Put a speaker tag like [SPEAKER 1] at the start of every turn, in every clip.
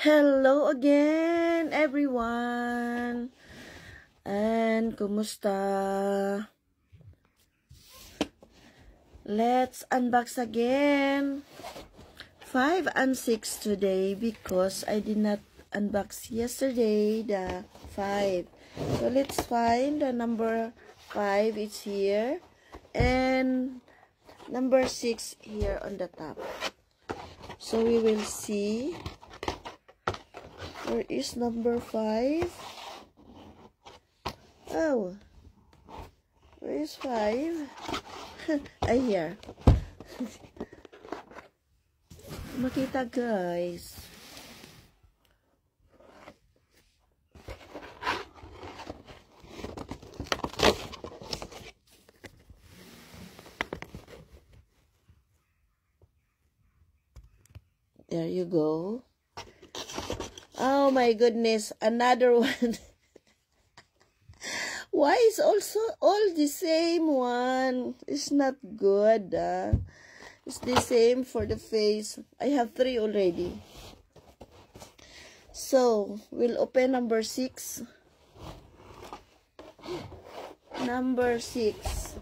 [SPEAKER 1] Hello again, everyone! And kumusta? Let's unbox again. 5 and 6 today because I did not unbox yesterday the 5. So let's find the number 5. It's here. And number 6 here on the top. So we will see. Where is number 5? Oh. Where is 5? Ay, here. Makita, guys. There you go. Oh my goodness, another one. Why is also all the same one? It's not good. It's the same for the face. I have 3 already. So, we'll open number 6. Number 6.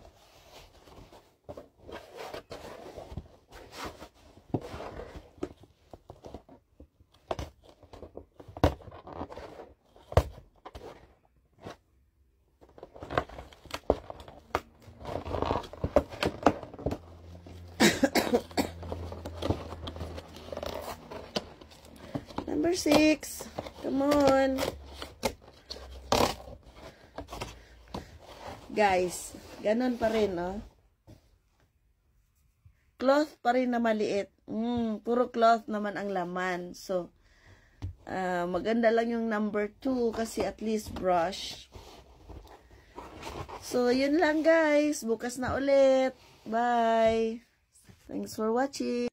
[SPEAKER 1] Number 6. Come on. Guys, ganun pa rin, no? Cloth pa rin na maliit. Puro cloth naman ang laman. So, maganda lang yung number 2 kasi at least brush. So, yun lang guys. Bukas na ulit. Bye. Thanks for watching.